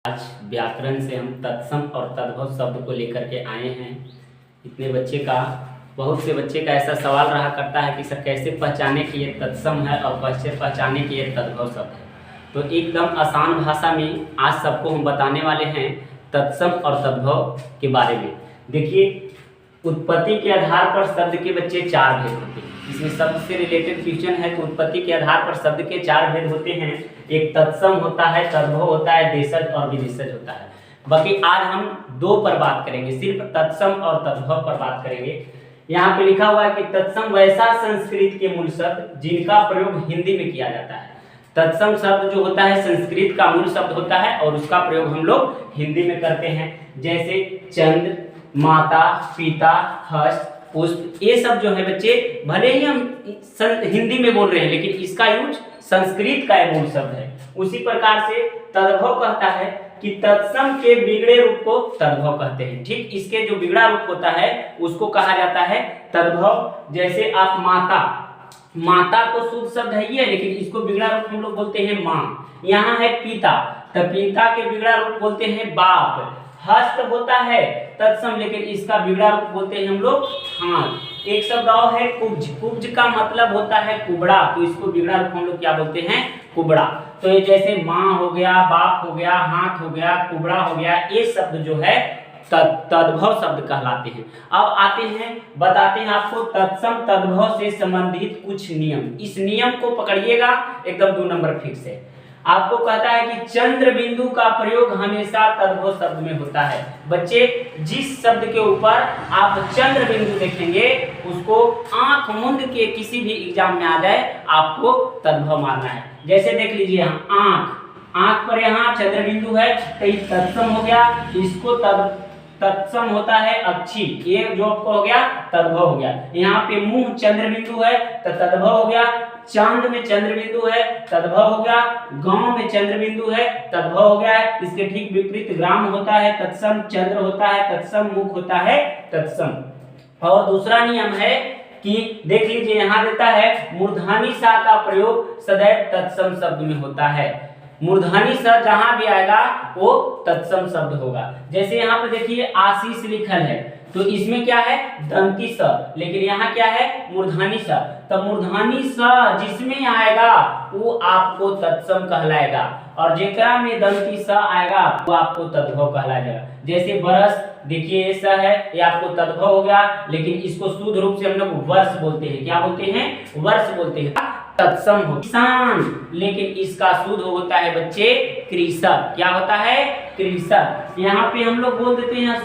आज व्याकरण से हम तत्सम और तद्भव शब्द को लेकर के आए हैं। बहुत से बच्चे का ऐसा सवाल रहा करता है कि सर कैसे पहचाने कि ये तत्सम है और कैसे पहचाने कि ये तद्भव शब्द है। तो एकदम आसान भाषा में आज सबको हम बताने वाले हैं तत्सम और तद्भव के बारे में। देखिए, उत्पत्ति के आधार पर शब्द के बच्चे चार भेद होते हैं। इसमें शब्द से रिलेटेड क्वेश्चन है तो उत्पत्ति के आधार पर शब्द के चार भेद होते हैं। एक तत्सम होता है, तद्भव होता है, देशज और विदेशज होता है। बाकी आज हम दो पर बात करेंगे, सिर्फ तत्सम और तद्भव पर बात करेंगे। यहाँ पे लिखा हुआ है कि तत्सम वैसा संस्कृत के मूल शब्द जिनका प्रयोग हिंदी में किया जाता है। तत्सम शब्द जो होता है संस्कृत का मूल शब्द होता है और उसका प्रयोग हम लोग हिंदी में करते हैं। जैसे चंद्र, माता, पिता, हस्त, पुष्प, ये सब जो है बच्चे भले ही हम हिंदी में बोल रहे हैं लेकिन इसका यूज संस्कृत का मूल शब्द है। उसी प्रकार से तद्भव कहता है कि तत्सम के बिगड़े रूप को तद्भव कहते हैं। ठीक, इसके जो बिगड़ा रूप होता है उसको कहा जाता है तद्भव। जैसे आप माता तो शुद्ध शब्द है ये, लेकिन इसको बिगड़ा रूप हम लोग बोलते हैं माँ। यहाँ है पिता, तो पिता के बिगड़ा रूप बोलते हैं बाप। हस्त होता है तत्सम, लेकिन इसका बिगड़ा रूप बोलते हैं हम लोग हाथ। एक शब्द और है कुब्ज। कुब्ज का मतलब होता है कुबड़ा, तो इसको बिगड़ा रूप हम लोग क्या बोलते हैं? कुबड़ा। तो ये जैसे माँ हो गया, बाप हो गया, हाथ हो गया, कुबड़ा हो गया, ये शब्द जो है तद्भव शब्द कहलाते हैं। अब आते हैं, बताते हैं आपको तत्सम तद्भव से संबंधित कुछ नियम। इस नियम को पकड़िएगा, एकदम 2 नंबर फिक्स है। आपको कहता है कि चंद्र बिंदु का प्रयोग हमेशा तद्भव शब्द में होता है। बच्चे, जिस शब्द के ऊपर आप चंद्र बिंदु देखेंगे उसको आंख मूंद के किसी भी एग्जाम में आ जाए आपको तद्भव मानना है। जैसे देख लीजिए, यहाँ आंख पर यहाँ चंद्र बिंदु है तो ये तत्सम हो गया। इसको तत्सम होता है अक्षी, ये जो आपको हो गया तद्भव हो गया। यहाँ पे मुंह चंद्र बिंदु है तो तद्भव हो गया। चांद में चंद्र बिंदु है, तद्भव हो गया। गांव में चंद्र बिंदु है, तद्भव हो गया है। इसके ठीक विपरीत ग्राम होता है तत्सम, चंद्र होता है तत्सम, मुख होता है तत्सम। और दूसरा नियम है कि देख लीजिए, यहाँ देता है मूर्धनी सा का प्रयोग सदैव तत्सम शब्द में होता है। मूर्धनी सा जहां भी आएगा वो तत्सम शब्द होगा। जैसे यहाँ पे देखिए आशीष लिखल है तो इसमें क्या है? दंती स, लेकिन यहाँ क्या है? मूर्धनी स। तो मूर्धनी स जिसमें आएगा वो आपको तत्सम कहलाएगा और जेकरा में दंती स आएगा वो आपको तद्भव कहलाएगा। जैसे बरस, देखिए ये स है, ये आपको तद्भव हो गया, लेकिन इसको शुद्ध रूप से हम लोग वर्ष बोलते हैं। क्या बोलते हैं? वर्ष बोलते हैं, तत्सम हो। किसान, लेकिन इसका शुद्ध होता है बच्चे कृषक। क्या होता है? कृषक। यहाँ पे हम लोग बोल देते हैं